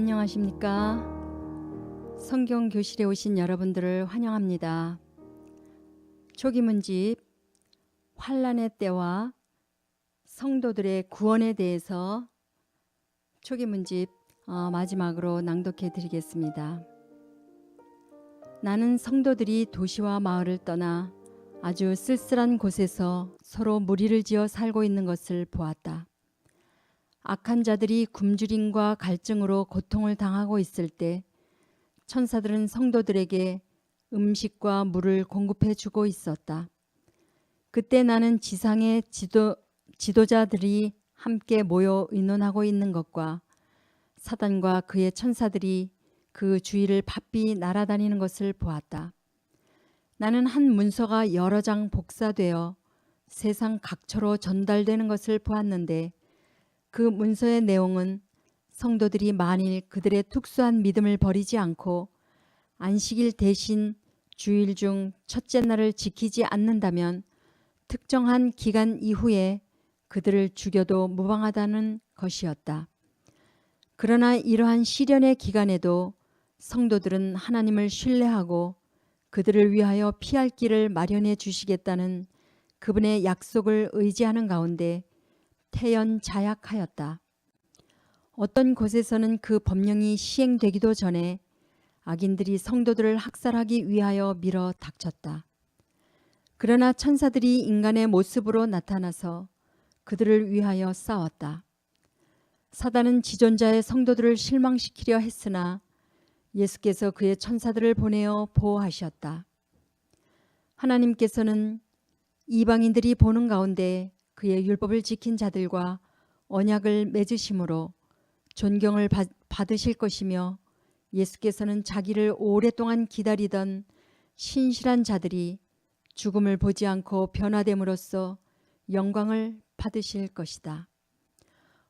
안녕하십니까? 성경 교실에 오신 여러분들을 환영합니다. 초기문집 환란의 때와 성도들의 구원에 대해서 초기문집 마지막으로 낭독해 드리겠습니다. 나는 성도들이 도시와 마을을 떠나 아주 쓸쓸한 곳에서 서로 무리를 지어 살고 있는 것을 보았다. 악한 자들이 굶주림과 갈증으로 고통을 당하고 있을 때 천사들은 성도들에게 음식과 물을 공급해 주고 있었다. 그때 나는 지상의 지도자들이 함께 모여 의논하고 있는 것과 사단과 그의 천사들이 그 주위를 바삐 날아다니는 것을 보았다. 나는 한 문서가 여러 장 복사되어 세상 각처로 전달되는 것을 보았는데 그 문서의 내용은 성도들이 만일 그들의 특수한 믿음을 버리지 않고 안식일 대신 주일 중 첫째 날을 지키지 않는다면 특정한 기간 이후에 그들을 죽여도 무방하다는 것이었다. 그러나 이러한 시련의 기간에도 성도들은 하나님을 신뢰하고 그들을 위하여 피할 길을 마련해 주시겠다는 그분의 약속을 의지하는 가운데 태연자약하였다. 어떤 곳에서는 그 법령이 시행되기도 전에 악인들이 성도들을 학살하기 위하여 밀어 닥쳤다. 그러나 천사들이 인간의 모습으로 나타나서 그들을 위하여 싸웠다. 사단은 지존자의 성도들을 실망시키려 했으나 예수께서 그의 천사들을 보내어 보호하셨다. 하나님께서는 이방인들이 보는 가운데 그의 율법을 지킨 자들과 언약을 맺으심으로 존경을 받으실 것이며 예수께서는 자기를 오랫동안 기다리던 신실한 자들이 죽음을 보지 않고 변화됨으로써 영광을 받으실 것이다.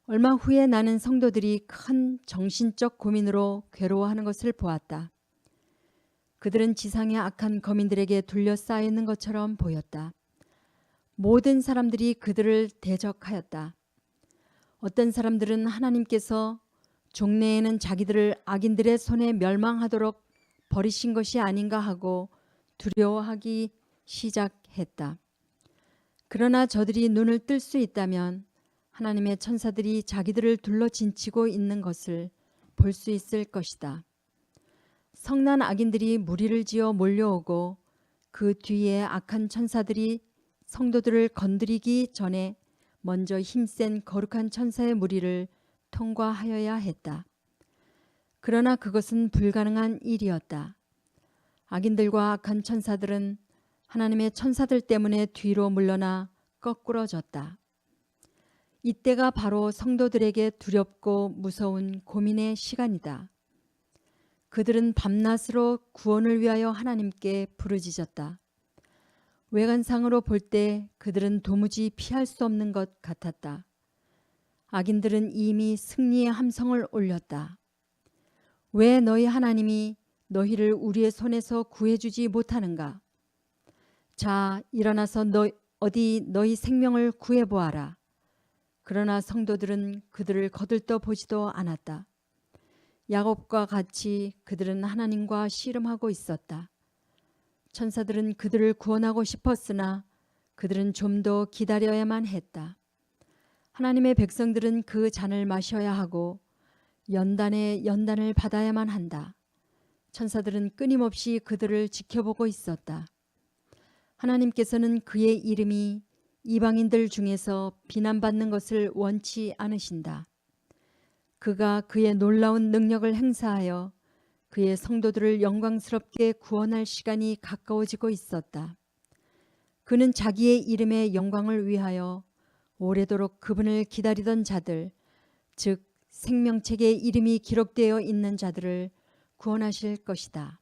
얼마 후에 나는 성도들이 큰 정신적 고민으로 괴로워하는 것을 보았다. 그들은 지상의 악한 거민들에게 둘러싸여 있는 것처럼 보였다. 모든 사람들이 그들을 대적하였다. 어떤 사람들은 하나님께서 종래에는 자기들을 악인들의 손에 멸망하도록 버리신 것이 아닌가 하고 두려워하기 시작했다. 그러나 저들이 눈을 뜰 수 있다면 하나님의 천사들이 자기들을 둘러 진치고 있는 것을 볼 수 있을 것이다. 성난 악인들이 무리를 지어 몰려오고 그 뒤에 악한 천사들이 성도들을 건드리기 전에 먼저 힘센 거룩한 천사의 무리를 통과하여야 했다. 그러나 그것은 불가능한 일이었다. 악인들과 악한 천사들은 하나님의 천사들 때문에 뒤로 물러나 거꾸러졌다. 이때가 바로 성도들에게 두렵고 무서운 고민의 시간이다. 그들은 밤낮으로 구원을 위하여 하나님께 부르짖었다. 외관상으로 볼 때 그들은 도무지 피할 수 없는 것 같았다. 악인들은 이미 승리의 함성을 올렸다. 왜 너희 하나님이 너희를 우리의 손에서 구해주지 못하는가? 자, 일어나서 너희 생명을 구해보아라. 그러나 성도들은 그들을 거들떠 보지도 않았다. 야곱과 같이 그들은 하나님과 씨름하고 있었다. 천사들은 그들을 구원하고 싶었으나 그들은 좀 더 기다려야만 했다. 하나님의 백성들은 그 잔을 마셔야 하고 연단에 연단을 받아야만 한다. 천사들은 끊임없이 그들을 지켜보고 있었다. 하나님께서는 그의 이름이 이방인들 중에서 비난받는 것을 원치 않으신다. 그가 그의 놀라운 능력을 행사하여 그의 성도들을 영광스럽게 구원할 시간이 가까워지고 있었다. 그는 자기의 이름의 영광을 위하여 오래도록 그분을 기다리던 자들, 즉 생명책에 이름이 기록되어 있는 자들을 구원하실 것이다.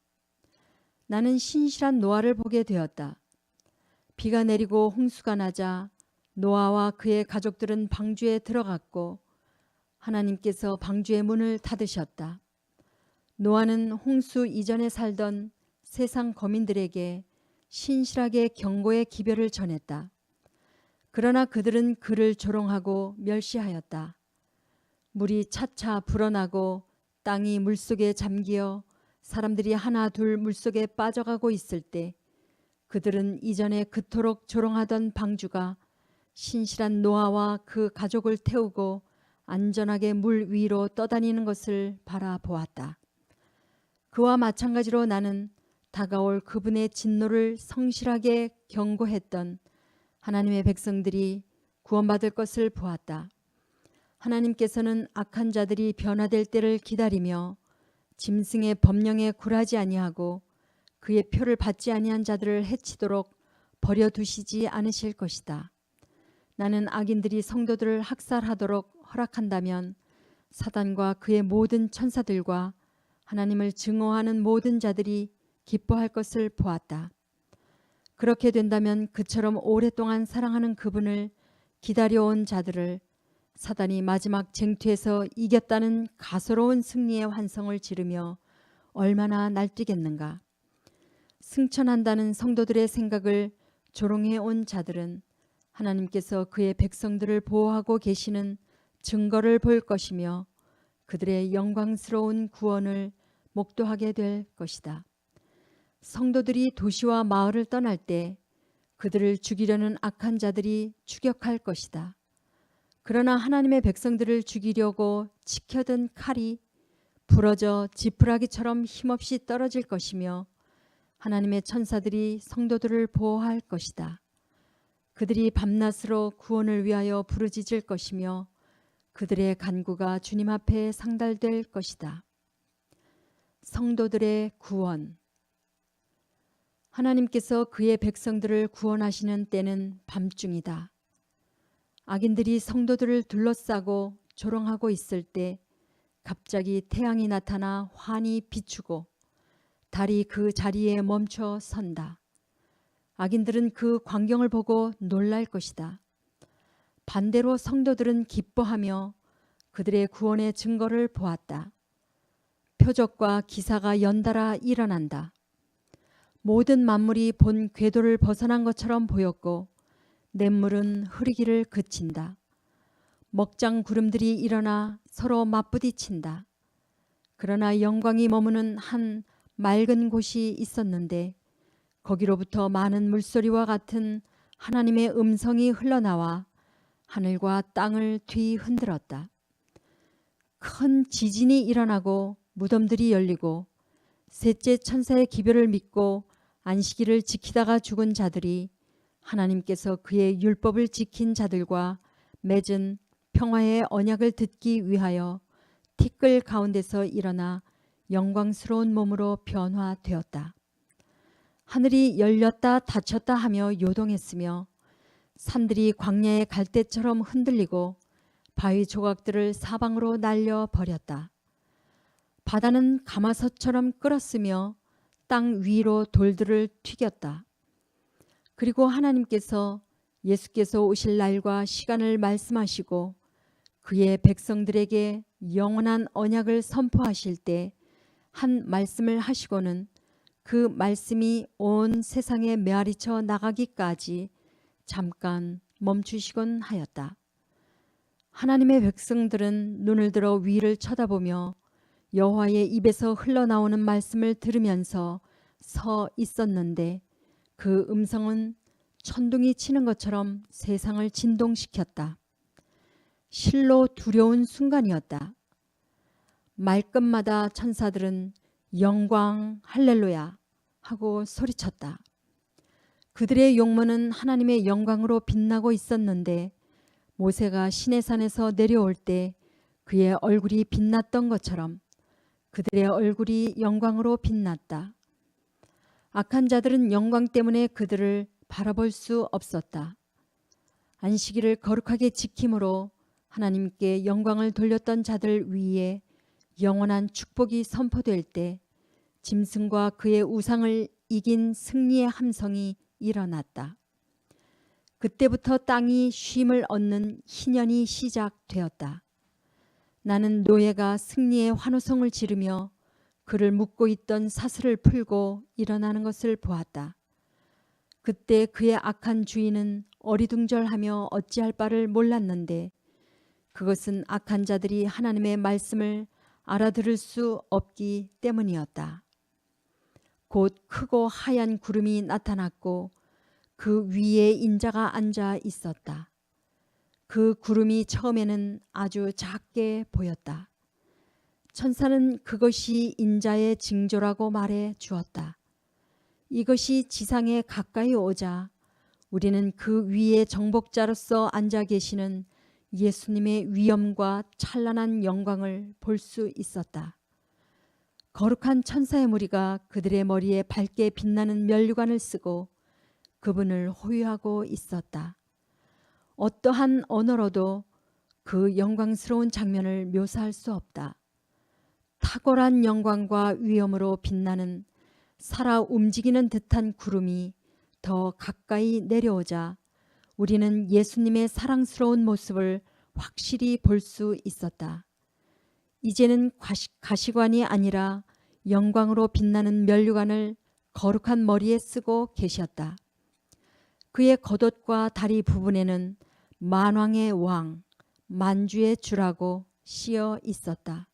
나는 신실한 노아를 보게 되었다. 비가 내리고 홍수가 나자 노아와 그의 가족들은 방주에 들어갔고 하나님께서 방주의 문을 닫으셨다. 노아는 홍수 이전에 살던 세상 거민들에게 신실하게 경고의 기별을 전했다. 그러나 그들은 그를 조롱하고 멸시하였다. 물이 차차 불어나고 땅이 물속에 잠기어 사람들이 하나 둘 물속에 빠져가고 있을 때 그들은 이전에 그토록 조롱하던 방주가 신실한 노아와 그 가족을 태우고 안전하게 물 위로 떠다니는 것을 바라보았다. 그와 마찬가지로 나는 다가올 그분의 진노를 성실하게 경고했던 하나님의 백성들이 구원받을 것을 보았다. 하나님께서는 악한 자들이 변화될 때를 기다리며 짐승의 법령에 굴하지 아니하고 그의 표를 받지 아니한 자들을 해치도록 버려두시지 않으실 것이다. 나는 악인들이 성도들을 학살하도록 허락한다면 사단과 그의 모든 천사들과 하나님을 증오하는 모든 자들이 기뻐할 것을 보았다. 그렇게 된다면 그처럼 오랫동안 사랑하는 그분을 기다려온 자들을 사단이 마지막 쟁투에서 이겼다는 가소로운 승리의 환성을 지르며 얼마나 날뛰겠는가. 승천한다는 성도들의 생각을 조롱해 온 자들은 하나님께서 그의 백성들을 보호하고 계시는 증거를 볼 것이며 그들의 영광스러운 구원을 목도하게 될 것이다. 성도들이 도시와 마을을 떠날 때 그들을 죽이려는 악한 자들이 추격할 것이다. 그러나 하나님의 백성들을 죽이려고 치켜든 칼이 부러져 지푸라기처럼 힘없이 떨어질 것이며 하나님의 천사들이 성도들을 보호할 것이다. 그들이 밤낮으로 구원을 위하여 부르짖을 것이며 그들의 간구가 주님 앞에 상달될 것이다. 성도들의 구원. 하나님께서 그의 백성들을 구원하시는 때는 밤중이다. 악인들이 성도들을 둘러싸고 조롱하고 있을 때 갑자기 태양이 나타나 환히 비추고 달이 그 자리에 멈춰 선다. 악인들은 그 광경을 보고 놀랄 것이다. 반대로 성도들은 기뻐하며 그들의 구원의 증거를 보았다. 표적과 기사가 연달아 일어난다. 모든 만물이 본 궤도를 벗어난 것처럼 보였고 냇물은 흐르기를 그친다. 먹장 구름들이 일어나 서로 맞부딪힌다. 그러나 영광이 머무는 한 맑은 곳이 있었는데 거기로부터 많은 물소리와 같은 하나님의 음성이 흘러나와 하늘과 땅을 뒤흔들었다. 큰 지진이 일어나고 무덤들이 열리고 셋째 천사의 기별을 믿고 안식일을 지키다가 죽은 자들이 하나님께서 그의 율법을 지킨 자들과 맺은 평화의 언약을 듣기 위하여 티끌 가운데서 일어나 영광스러운 몸으로 변화되었다. 하늘이 열렸다 닫혔다 하며 요동했으며 산들이 광야의 갈대처럼 흔들리고 바위 조각들을 사방으로 날려버렸다. 바다는 가마솥처럼 끓었으며 땅 위로 돌들을 튀겼다. 그리고 하나님께서 예수께서 오실 날과 시간을 말씀하시고 그의 백성들에게 영원한 언약을 선포하실 때 한 말씀을 하시고는 그 말씀이 온 세상에 메아리쳐 나가기까지 잠깐 멈추시곤 하였다. 하나님의 백성들은 눈을 들어 위를 쳐다보며 여호와의 입에서 흘러나오는 말씀을 들으면서 서 있었는데 그 음성은 천둥이 치는 것처럼 세상을 진동시켰다. 실로 두려운 순간이었다. 말끝마다 천사들은 영광 할렐루야 하고 소리쳤다. 그들의 용모는 하나님의 영광으로 빛나고 있었는데 모세가 시내산에서 내려올 때 그의 얼굴이 빛났던 것처럼 그들의 얼굴이 영광으로 빛났다. 악한 자들은 영광 때문에 그들을 바라볼 수 없었다. 안식일을 거룩하게 지킴으로 하나님께 영광을 돌렸던 자들 위에 영원한 축복이 선포될 때 짐승과 그의 우상을 이긴 승리의 함성이 일어났다. 그때부터 땅이 쉼을 얻는 희년이 시작되었다. 나는 노예가 승리의 환호성을 지르며 그를 묶고 있던 사슬을 풀고 일어나는 것을 보았다. 그때 그의 악한 주인은 어리둥절하며 어찌할 바를 몰랐는데 그것은 악한 자들이 하나님의 말씀을 알아들을 수 없기 때문이었다. 곧 크고 하얀 구름이 나타났고 그 위에 인자가 앉아 있었다. 그 구름이 처음에는 아주 작게 보였다. 천사는 그것이 인자의 징조라고 말해 주었다. 이것이 지상에 가까이 오자 우리는 그 위에 정복자로서 앉아 계시는 예수님의 위엄과 찬란한 영광을 볼 수 있었다. 거룩한 천사의 무리가 그들의 머리에 밝게 빛나는 면류관을 쓰고 그분을 호위하고 있었다. 어떠한 언어로도 그 영광스러운 장면을 묘사할 수 없다. 탁월한 영광과 위엄으로 빛나는 살아 움직이는 듯한 구름이 더 가까이 내려오자 우리는 예수님의 사랑스러운 모습을 확실히 볼 수 있었다. 이제는 가시관이 아니라 영광으로 빛나는 면류관을 거룩한 머리에 쓰고 계셨다. 그의 겉옷과 다리 부분에는 만왕의 왕, 만주의 주라고 씌어 있었다.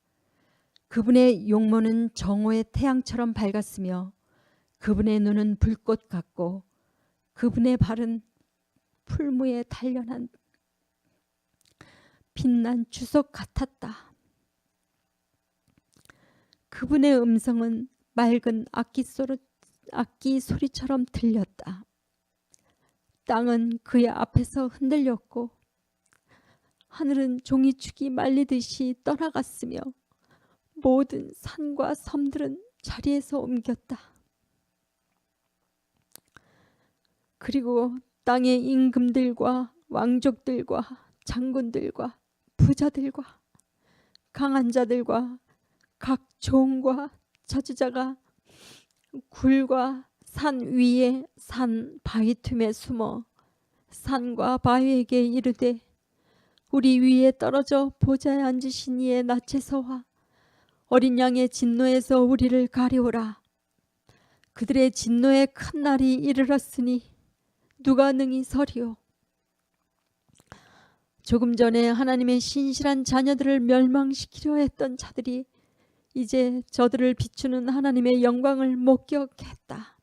그분의 용모는 정오의 태양처럼 밝았으며 그분의 눈은 불꽃 같고 그분의 발은 풀무에 단련한 빛난 주석 같았다. 그분의 음성은 맑은 악기 소리처럼 들렸다. 땅은 그의 앞에서 흔들렸고 하늘은 종이축이 말리듯이 떠나갔으며 모든 산과 섬들은 자리에서 옮겼다. 그리고 땅의 임금들과 왕족들과 장군들과 부자들과 강한 자들과 각 종과 저주자가 굴과 산 위에 산 바위 틈에 숨어 산과 바위에게 이르되 우리 위에 떨어져 보좌에 앉으신 이의 낯에서와 어린 양의 진노에서 우리를 가리오라. 그들의 진노의 큰 날이 이르렀으니 누가 능히 서리오. 조금 전에 하나님의 신실한 자녀들을 멸망시키려 했던 자들이 이제 저들을 비추는 하나님의 영광을 목격했다.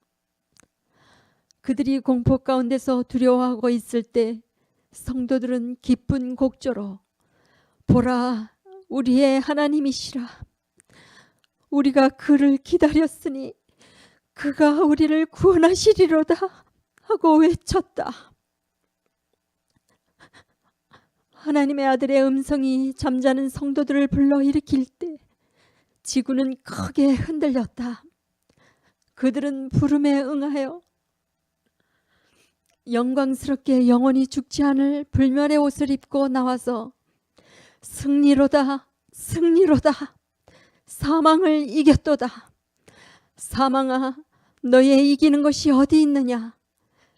그들이 공포 가운데서 두려워하고 있을 때 성도들은 기쁜 곡조로 보라 우리의 하나님이시라. 우리가 그를 기다렸으니 그가 우리를 구원하시리로다 하고 외쳤다. 하나님의 아들의 음성이 잠자는 성도들을 불러일으킬 때 지구는 크게 흔들렸다. 그들은 부름에 응하여 영광스럽게 영원히 죽지 않을 불멸의 옷을 입고 나와서 승리로다 승리로다 사망을 이겼도다. 사망아 너의 이기는 것이 어디 있느냐.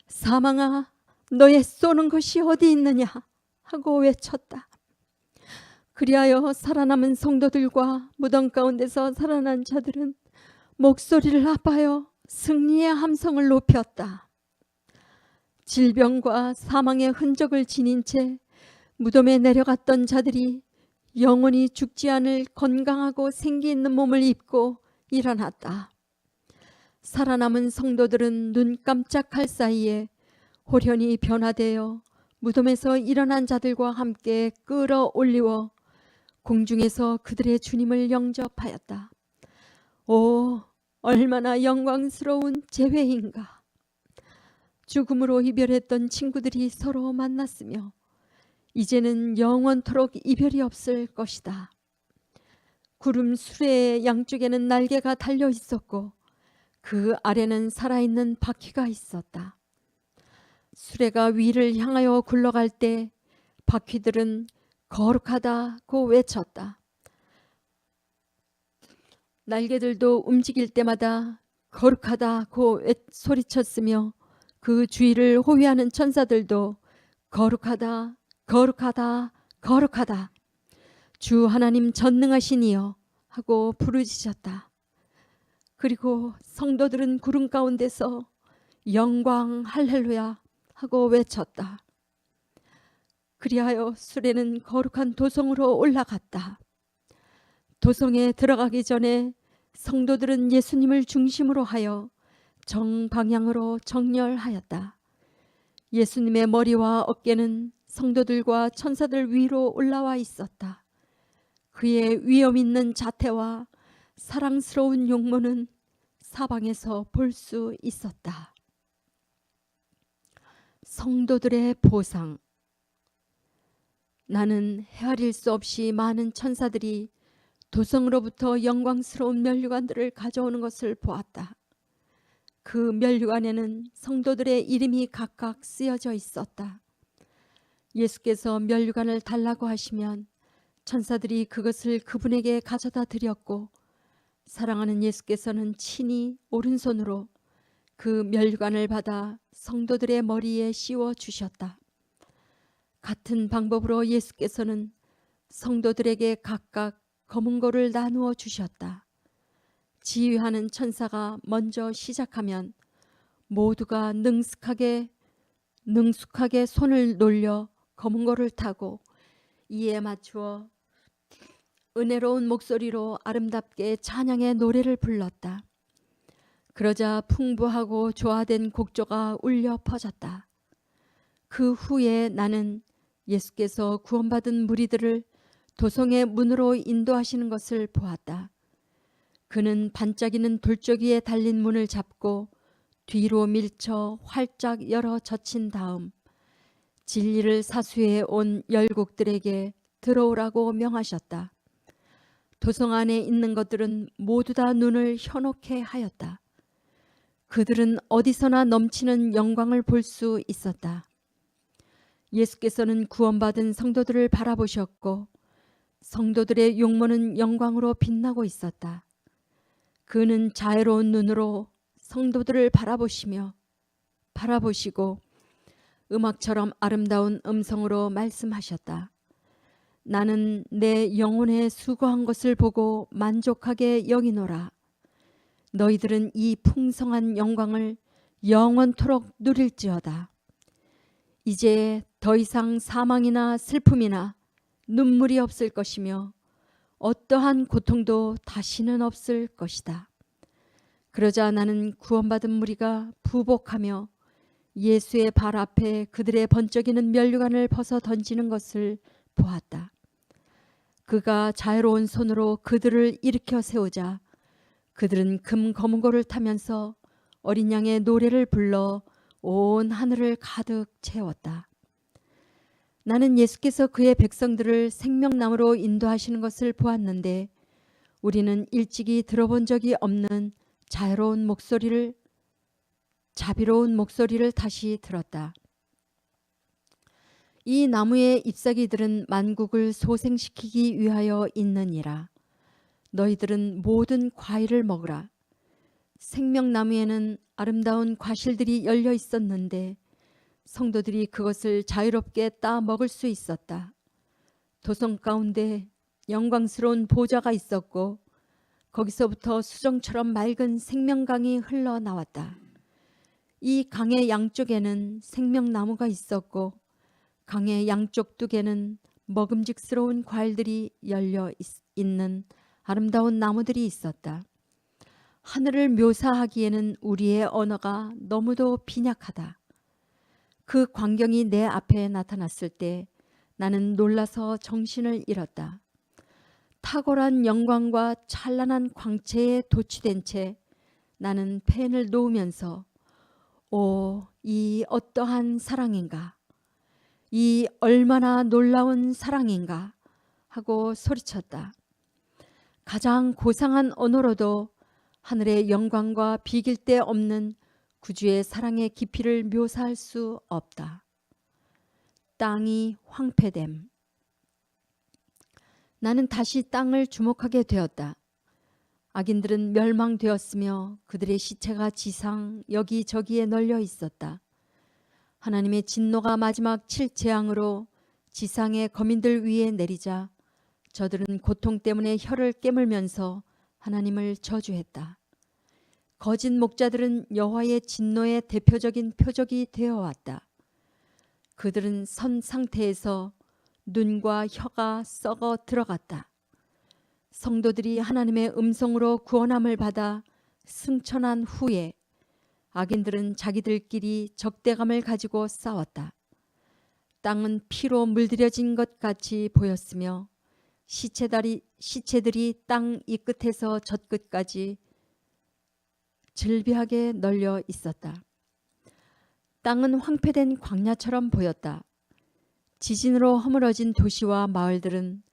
사망아 너의 쏘는 것이 어디 있느냐 하고 외쳤다. 그리하여 살아남은 성도들과 무덤 가운데서 살아난 자들은 목소리를 합하여 승리의 함성을 높였다. 질병과 사망의 흔적을 지닌 채 무덤에 내려갔던 자들이 영원히 죽지 않을 건강하고 생기 있는 몸을 입고 일어났다. 살아남은 성도들은 눈 깜짝할 사이에 호련히 변화되어 무덤에서 일어난 자들과 함께 끌어올리워 공중에서 그들의 주님을 영접하였다. 오, 얼마나 영광스러운 재회인가. 죽음으로 이별했던 친구들이 서로 만났으며 이제는 영원토록 이별이 없을 것이다. 구름 수레의 양쪽에는 날개가 달려 있었고 그 아래는 살아있는 바퀴가 있었다. 수레가 위를 향하여 굴러갈 때 바퀴들은 거룩하다고 외쳤다. 날개들도 움직일 때마다 거룩하다고 소리쳤으며 그 주위를 호위하는 천사들도 거룩하다 거룩하다 거룩하다 주 하나님 전능하신 이여 하고 부르짖었다. 그리고 성도들은 구름 가운데서 영광 할렐루야 하고 외쳤다. 그리하여 수레는 거룩한 도성으로 올라갔다. 도성에 들어가기 전에 성도들은 예수님을 중심으로 하여 정방향으로 정렬하였다. 예수님의 머리와 어깨는 성도들과 천사들 위로 올라와 있었다. 그의 위엄 있는 자태와 사랑스러운 용모는 사방에서 볼 수 있었다. 성도들의 보상. 나는 헤아릴 수 없이 많은 천사들이 도성으로부터 영광스러운 면류관들을 가져오는 것을 보았다. 그 면류관에는 성도들의 이름이 각각 쓰여져 있었다. 예수께서 면류관을 달라고 하시면 천사들이 그것을 그분에게 가져다 드렸고, 사랑하는 예수께서는 친히 오른손으로 그 면류관을 받아 성도들의 머리에 씌워 주셨다. 같은 방법으로 예수께서는 성도들에게 각각 검은 고를 나누어 주셨다. 지휘하는 천사가 먼저 시작하면 모두가 능숙하게 손을 놀려 검은 고를 타고 이에 맞추어 은혜로운 목소리로 아름답게 찬양의 노래를 불렀다. 그러자 풍부하고 조화된 곡조가 울려 퍼졌다. 그 후에 나는 예수께서 구원받은 무리들을 도성의 문으로 인도하시는 것을 보았다. 그는 반짝이는 돌조기에 달린 문을 잡고 뒤로 밀쳐 활짝 열어 젖힌 다음 진리를 사수해 온 열국들에게 들어오라고 명하셨다. 도성 안에 있는 것들은 모두 다 눈을 현혹해 하였다. 그들은 어디서나 넘치는 영광을 볼 수 있었다. 예수께서는 구원받은 성도들을 바라보셨고 성도들의 용모는 영광으로 빛나고 있었다. 그는 자애로운 눈으로 성도들을 바라보시고 음악처럼 아름다운 음성으로 말씀하셨다. 나는 내 영혼에 수고한 것을 보고 만족하게 여기노라. 너희들은 이 풍성한 영광을 영원토록 누릴지어다. 이제 더 이상 사망이나 슬픔이나 눈물이 없을 것이며 어떠한 고통도 다시는 없을 것이다. 그러자 나는 구원받은 무리가 부복하며 예수의 발 앞에 그들의 번쩍이는 면류관을 벗어 던지는 것을 보았다. 그가 자유로운 손으로 그들을 일으켜 세우자 그들은 금 검은 고를 타면서 어린 양의 노래를 불러 온 하늘을 가득 채웠다. 나는 예수께서 그의 백성들을 생명나무로 인도하시는 것을 보았는데 우리는 일찍이 들어본 적이 없는 자비로운 목소리를 다시 들었다. 이 나무의 잎사귀들은 만국을 소생시키기 위하여 있느니라. 너희들은 모든 과일을 먹으라. 생명나무에는 아름다운 과실들이 열려 있었는데 성도들이 그것을 자유롭게 따 먹을 수 있었다. 도성 가운데 영광스러운 보좌가 있었고 거기서부터 수정처럼 맑은 생명강이 흘러나왔다. 이 강의 양쪽에는 생명나무가 있었고 강의 양쪽 뚝에는 먹음직스러운 과일들이 열려 있는 아름다운 나무들이 있었다. 하늘을 묘사하기에는 우리의 언어가 너무도 빈약하다. 그 광경이 내 앞에 나타났을 때 나는 놀라서 정신을 잃었다. 탁월한 영광과 찬란한 광채에 도취된 채 나는 펜을 놓으면서 오, 이 어떠한 사랑인가, 이 얼마나 놀라운 사랑인가 하고 소리쳤다. 가장 고상한 언어로도 하늘의 영광과 비길 데 없는 구주의 사랑의 깊이를 묘사할 수 없다. 땅이 황폐됨. 나는 다시 땅을 주목하게 되었다. 악인들은 멸망되었으며 그들의 시체가 지상 여기저기에 널려 있었다. 하나님의 진노가 마지막 칠재앙으로 지상의 거민들 위에 내리자 저들은 고통 때문에 혀를 깨물면서 하나님을 저주했다. 거짓 목자들은 여호와의 진노의 대표적인 표적이 되어왔다. 그들은 선 상태에서 눈과 혀가 썩어 들어갔다. 성도들이 하나님의 음성으로 구원함을 받아 승천한 후에 악인들은 자기들끼리 적대감을 가지고 싸웠다. 땅은 피로 물들여진 것 같이 보였으며 시체들이 땅 이 끝에서 저 끝까지 즐비하게 널려 있었다. 땅은 황폐된 광야처럼 보였다. 지진으로 허물어진 도시와 마을들은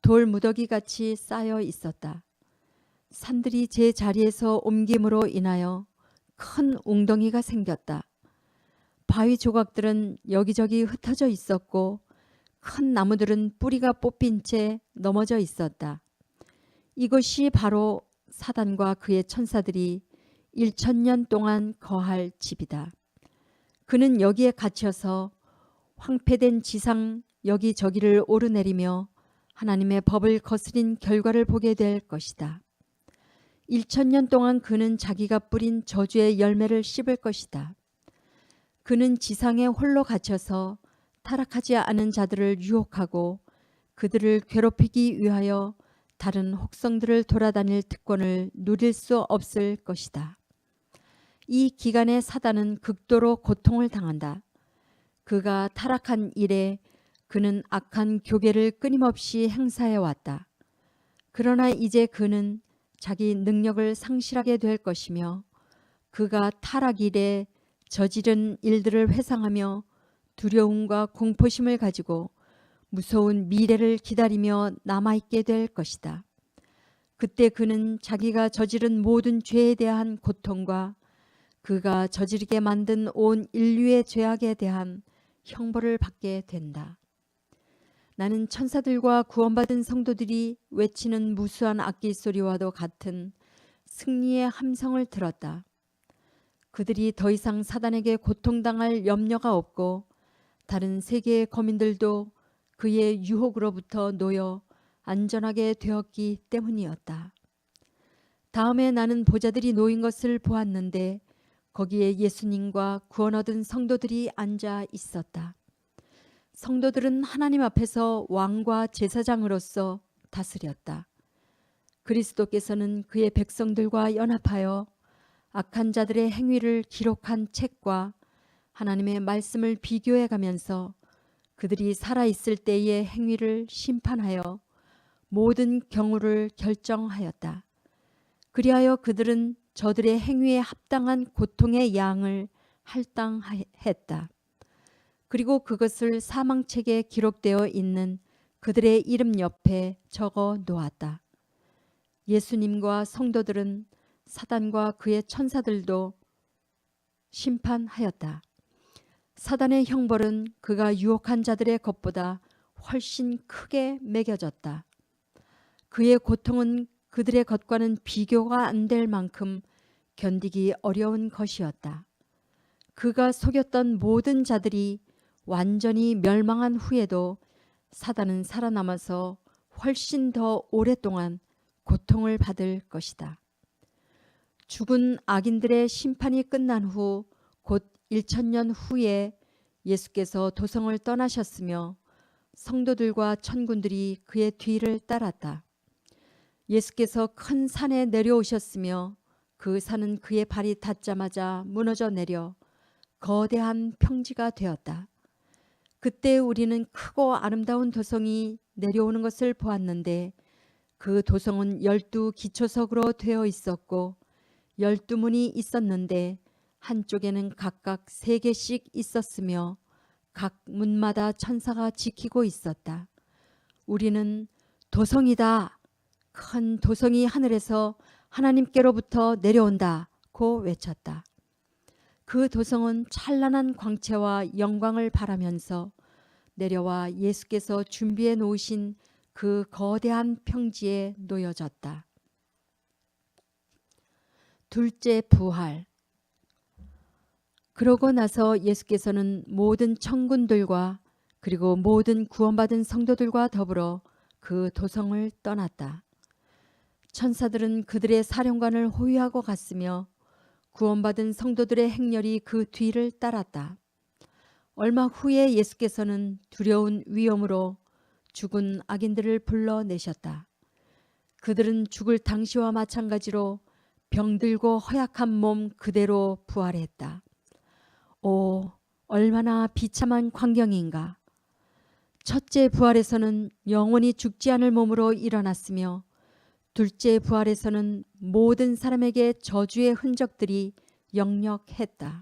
돌 무더기같이 쌓여 있었다. 산들이 제 자리에서 옮김으로 인하여 큰 웅덩이가 생겼다. 바위 조각들은 여기저기 흩어져 있었고 큰 나무들은 뿌리가 뽑힌 채 넘어져 있었다. 이것이 바로 사단과 그의 천사들이 1000년 동안 거할 집이다. 그는 여기에 갇혀서 황폐된 지상 여기저기를 오르내리며 하나님의 법을 거스린 결과를 보게 될 것이다. 1000년 동안 그는 자기가 뿌린 저주의 열매를 씹을 것이다. 그는 지상에 홀로 갇혀서 타락하지 않은 자들을 유혹하고 그들을 괴롭히기 위하여 다른 혹성들을 돌아다닐 특권을 누릴 수 없을 것이다. 이 기간에 사단은 극도로 고통을 당한다. 그가 타락한 이래 그는 악한 교계를 끊임없이 행사해 왔다. 그러나 이제 그는 자기 능력을 상실하게 될 것이며 그가 타락 이래 저지른 일들을 회상하며 두려움과 공포심을 가지고 무서운 미래를 기다리며 남아있게 될 것이다. 그때 그는 자기가 저지른 모든 죄에 대한 고통과 그가 저지르게 만든 온 인류의 죄악에 대한 형벌을 받게 된다. 나는 천사들과 구원받은 성도들이 외치는 무수한 악기 소리와도 같은 승리의 함성을 들었다. 그들이 더 이상 사단에게 고통당할 염려가 없고 다른 세계의 거민들도 그의 유혹으로부터 놓여 안전하게 되었기 때문이었다. 다음에 나는 보좌들이 놓인 것을 보았는데 거기에 예수님과 구원 얻은 성도들이 앉아 있었다. 성도들은 하나님 앞에서 왕과 제사장으로서 다스렸다. 그리스도께서는 그의 백성들과 연합하여 악한 자들의 행위를 기록한 책과 하나님의 말씀을 비교해 가면서 그들이 살아있을 때의 행위를 심판하여 모든 경우를 결정하였다. 그리하여 그들은 저들의 행위에 합당한 고통의 양을 할당했다. 그리고 그것을 사망책에 기록되어 있는 그들의 이름 옆에 적어 놓았다. 예수님과 성도들은 사단과 그의 천사들도 심판하였다. 사단의 형벌은 그가 유혹한 자들의 것보다 훨씬 크게 매겨졌다. 그의 고통은 그들의 것과는 비교가 안 될 만큼 견디기 어려운 것이었다. 그가 속였던 모든 자들이 완전히 멸망한 후에도 사단은 살아남아서 훨씬 더 오랫동안 고통을 받을 것이다. 죽은 악인들의 심판이 끝난 후 곧 1000년 후에 예수께서 도성을 떠나셨으며 성도들과 천군들이 그의 뒤를 따랐다. 예수께서 큰 산에 내려오셨으며 그 산은 그의 발이 닿자마자 무너져 내려 거대한 평지가 되었다. 그때 우리는 크고 아름다운 도성이 내려오는 것을 보았는데 그 도성은 12 기초석으로 되어 있었고 12문이 있었는데 한쪽에는 각각 3개씩 있었으며 각 문마다 천사가 지키고 있었다. 우리는 도성이다. 큰 도성이 하늘에서 하나님께로부터 내려온다고 외쳤다. 그 도성은 찬란한 광채와 영광을 바라면서 내려와 예수께서 준비해 놓으신 그 거대한 평지에 놓여졌다. 둘째 부활. 그러고 나서 예수께서는 모든 천군들과 그리고 모든 구원받은 성도들과 더불어 그 도성을 떠났다. 천사들은 그들의 사령관을 호위하고 갔으며 구원받은 성도들의 행렬이 그 뒤를 따랐다. 얼마 후에 예수께서는 두려운 위엄으로 죽은 악인들을 불러내셨다. 그들은 죽을 당시와 마찬가지로 병들고 허약한 몸 그대로 부활했다. 오, 얼마나 비참한 광경인가. 첫째 부활에서는 영원히 죽지 않을 몸으로 일어났으며 둘째 부활에서는 모든 사람에게 저주의 흔적들이 역력했다.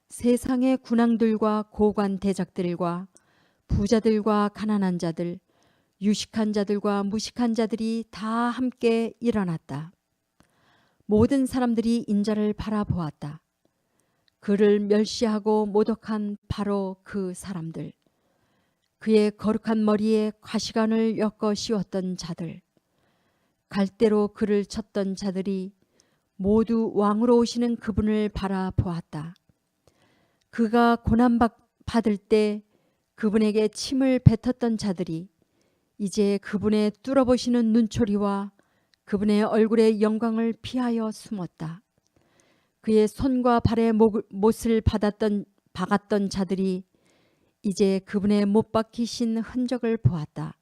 세상의 군왕들과 고관 대작들과 부자들과 가난한 자들, 유식한 자들과 무식한 자들이 다 함께 일어났다. 모든 사람들이 인자를 바라보았다. 그를 멸시하고 모독한 바로 그 사람들, 그의 거룩한 머리에 과시관을 엮어 씌웠던 자들, 갈대로 그를 쳤던 자들이 모두 왕으로 오시는 그분을 바라보았다. 그가 고난받을 때 그분에게 침을 뱉었던 자들이 이제 그분의 뚫어보시는 눈초리와 그분의 얼굴의 영광을 피하여 숨었다. 그의 손과 발에 못을 박았던 자들이 이제 그분의 못 박히신 흔적을 보았다.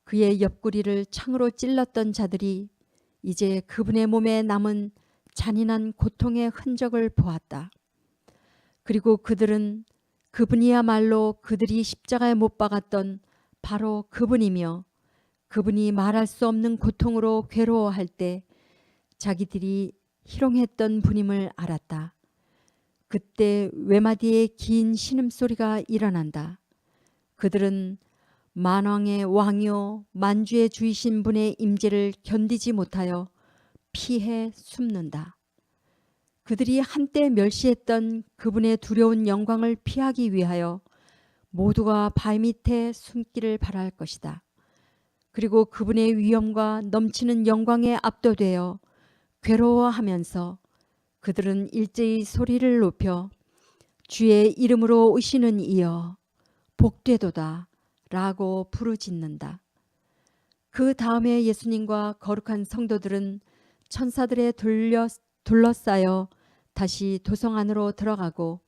그의 옆구리를 창으로 찔렀던 자들이 이제 그분의 몸에 남은 잔인한 고통의 흔적을 보았다. 그리고 그들은 그분이야말로 그들이 십자가에 못 박았던 바로 그분이며 그분이 말할 수 없는 고통으로 괴로워할 때 자기들이 희롱했던 분임을 알았다. 그때 외마디의 긴 신음소리가 일어난다. 그들은 만왕의 왕이요 만주의 주이신 분의 임재를 견디지 못하여 피해 숨는다. 그들이 한때 멸시했던 그분의 두려운 영광을 피하기 위하여 모두가 발밑에 숨기를 바랄 것이다. 그리고 그분의 위엄과 넘치는 영광에 압도되어 괴로워하면서 그들은 일제히 소리를 높여 주의 이름으로 오시는 이여 복되도다 라고 부르짖는다. 그 다음에 예수님과 거룩한 성도들은 천사들에 둘러싸여 다시 도성 안으로 들어가고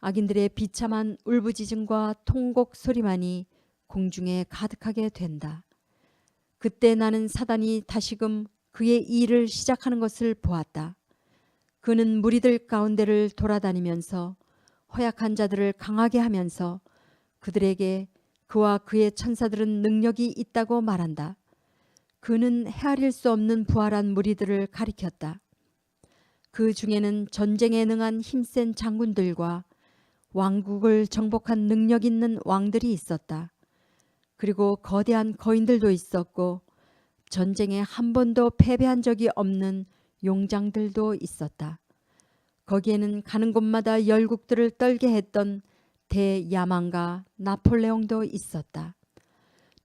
악인들의 비참한 울부짖음과 통곡 소리만이 공중에 가득하게 된다. 그때 나는 사단이 다시금 그의 일을 시작하는 것을 보았다. 그는 무리들 가운데를 돌아다니면서 허약한 자들을 강하게 하면서 그들에게 그와 그의 천사들은 능력이 있다고 말한다. 그는 헤아릴 수 없는 부활한 무리들을 가리켰다. 그 중에는 전쟁에 능한 힘센 장군들과 왕국을 정복한 능력 있는 왕들이 있었다. 그리고 거대한 거인들도 있었고 전쟁에 한 번도 패배한 적이 없는 용장들도 있었다. 거기에는 가는 곳마다 열국들을 떨게 했던 대야만과 나폴레옹도 있었다.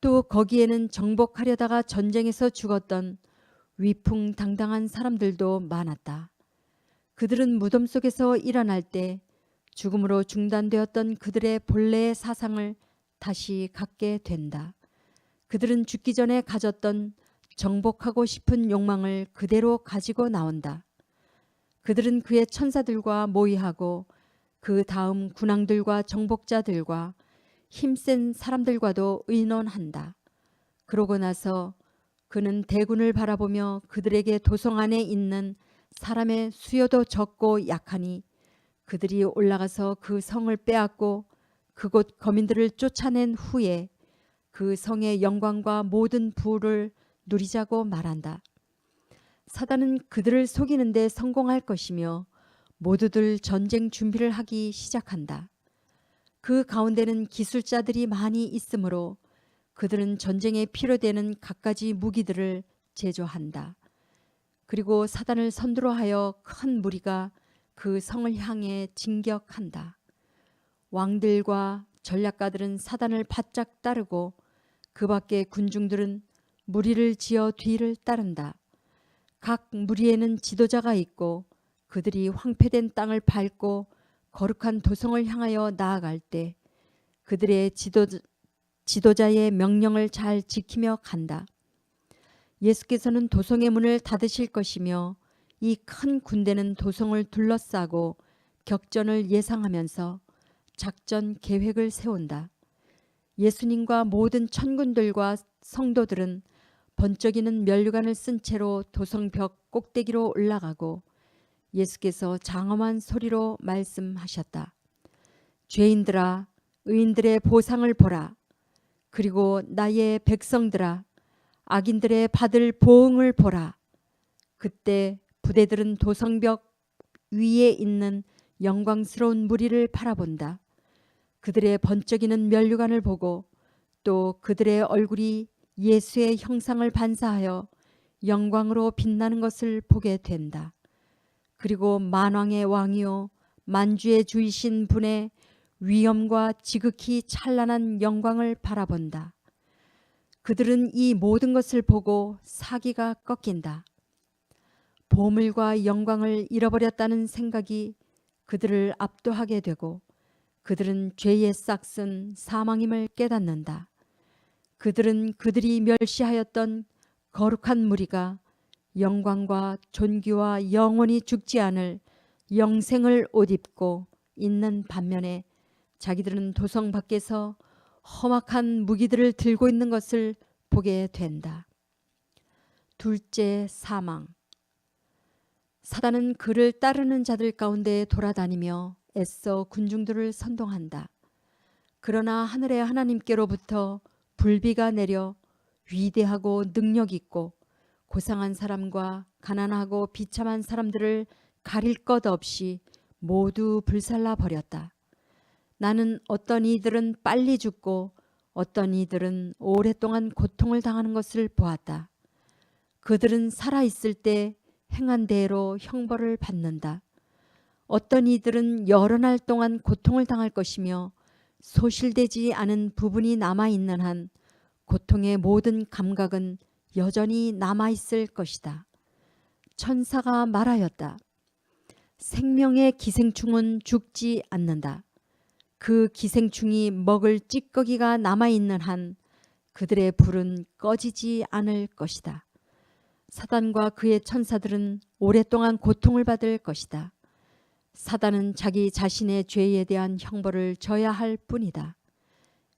또 거기에는 정복하려다가 전쟁에서 죽었던 위풍당당한 사람들도 많았다. 그들은 무덤 속에서 일어날 때 죽음으로 중단되었던 그들의 본래의 사상을 다시 갖게 된다. 그들은 죽기 전에 가졌던 정복하고 싶은 욕망을 그대로 가지고 나온다. 그들은 그의 천사들과 모의하고 그 다음 군왕들과 정복자들과 힘센 사람들과도 의논한다. 그러고 나서 그는 대군을 바라보며 그들에게 도성 안에 있는 사람의 수요도 적고 약하니 그들이 올라가서 그 성을 빼앗고 그곳 거민들을 쫓아낸 후에 그 성의 영광과 모든 부를 누리자고 말한다. 사단은 그들을 속이는 데 성공할 것이며 모두들 전쟁 준비를 하기 시작한다. 그 가운데는 기술자들이 많이 있으므로 그들은 전쟁에 필요되는 갖가지 무기들을 제조한다. 그리고 사단을 선두로 하여 큰 무리가 그 성을 향해 진격한다. 왕들과 전략가들은 사단을 바짝 따르고 그 밖의 군중들은 무리를 지어 뒤를 따른다. 각 무리에는 지도자가 있고 그들이 황폐된 땅을 밟고 거룩한 도성을 향하여 나아갈 때 그들의 지도자의 명령을 잘 지키며 간다. 예수께서는 도성의 문을 닫으실 것이며 이 큰 군대는 도성을 둘러싸고 격전을 예상하면서 작전 계획을 세운다. 예수님과 모든 천군들과 성도들은 번쩍이는 면류관을 쓴 채로 도성벽 꼭대기로 올라가고 예수께서 장엄한 소리로 말씀하셨다. 죄인들아, 의인들의 보상을 보라. 그리고 나의 백성들아, 악인들의 받을 보응을 보라. 그때 부대들은 도성벽 위에 있는 영광스러운 무리를 바라본다. 그들의 번쩍이는 면류관을 보고 또 그들의 얼굴이 예수의 형상을 반사하여 영광으로 빛나는 것을 보게 된다. 그리고 만왕의 왕이요 만주의 주이신 분의 위엄과 지극히 찬란한 영광을 바라본다. 그들은 이 모든 것을 보고 사기가 꺾인다. 보물과 영광을 잃어버렸다는 생각이 그들을 압도하게 되고 그들은 죄의 싹슨 사망임을 깨닫는다. 그들은 그들이 멸시하였던 거룩한 무리가 영광과 존귀와 영원히 죽지 않을 영생을 옷 입고 있는 반면에 자기들은 도성 밖에서 험악한 무기들을 들고 있는 것을 보게 된다. 둘째, 사망. 사단은 그를 따르는 자들 가운데 돌아다니며 애써 군중들을 선동한다. 그러나 하늘의 하나님께로부터 불비가 내려 위대하고 능력 있고 고상한 사람과 가난하고 비참한 사람들을 가릴 것 없이 모두 불살라 버렸다. 나는 어떤 이들은 빨리 죽고 어떤 이들은 오랫동안 고통을 당하는 것을 보았다. 그들은 살아있을 때 행한 대로 형벌을 받는다. 어떤 이들은 여러 날 동안 고통을 당할 것이며 소실되지 않은 부분이 남아있는 한 고통의 모든 감각은 여전히 남아있을 것이다. 천사가 말하였다. 생명의 기생충은 죽지 않는다. 그 기생충이 먹을 찌꺼기가 남아있는 한 그들의 불은 꺼지지 않을 것이다. 사단과 그의 천사들은 오랫동안 고통을 받을 것이다. 사단은 자기 자신의 죄에 대한 형벌을 져야 할 뿐이다.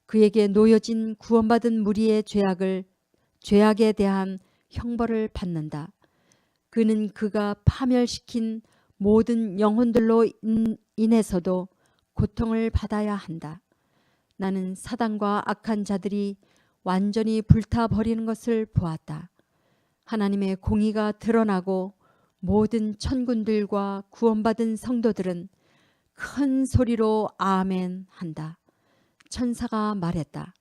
그에게 놓여진 구원받은 무리의 죄악에 대한 형벌을 받는다. 그는 그가 파멸시킨 모든 영혼들로 인해서도 고통을 받아야 한다. 나는 사단과 악한 자들이 완전히 불타버리는 것을 보았다. 하나님의 공의가 드러나고 모든 천군들과 구원받은 성도들은 큰 소리로 아멘 한다. 천사가 말했다.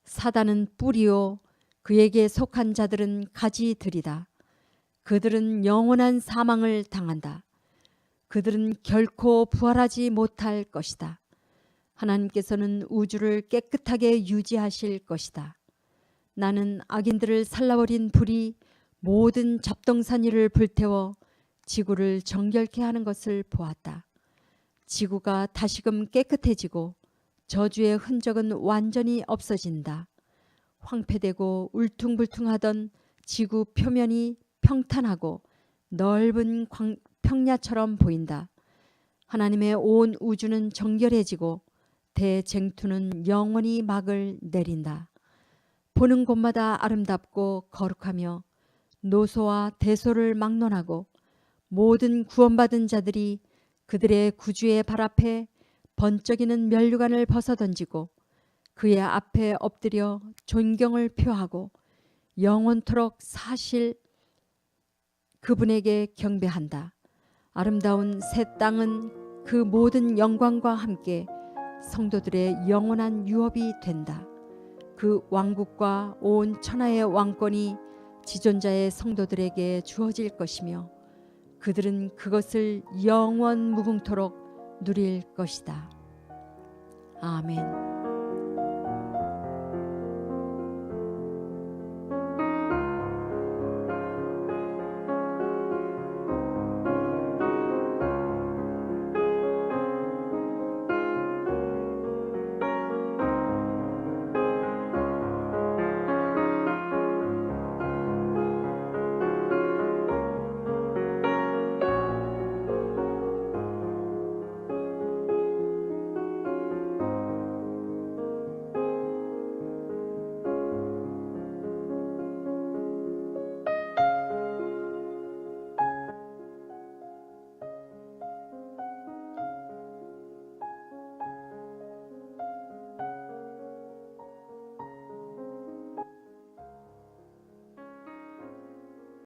사단은 뿌리요 그에게 속한 자들은 가지들이다. 그들은 영원한 사망을 당한다. 그들은 결코 부활하지 못할 것이다. 하나님께서는 우주를 깨끗하게 유지하실 것이다. 나는 악인들을 살라버린 불이 모든 잡동산 위를 불태워 지구를 정결케 하는 것을 보았다. 지구가 다시금 깨끗해지고 저주의 흔적은 완전히 없어진다. 황폐되고 울퉁불퉁하던 지구 표면이 평탄하고 넓은 평야처럼 보인다. 하나님의 온 우주는 정결해지고 대쟁투는 영원히 막을 내린다. 보는 곳마다 아름답고 거룩하며 노소와 대소를 막론하고 모든 구원받은 자들이 그들의 구주의 발 앞에 번쩍이는 면류관을 벗어던지고 그의 앞에 엎드려 존경을 표하고 영원토록 사실 그분에게 경배한다. 아름다운 새 땅은 그 모든 영광과 함께 성도들의 영원한 유업이 된다. 그 왕국과 온 천하의 왕권이 지존자의 성도들에게 주어질 것이며 그들은 그것을 영원 무궁토록 누릴 것이다. 아멘.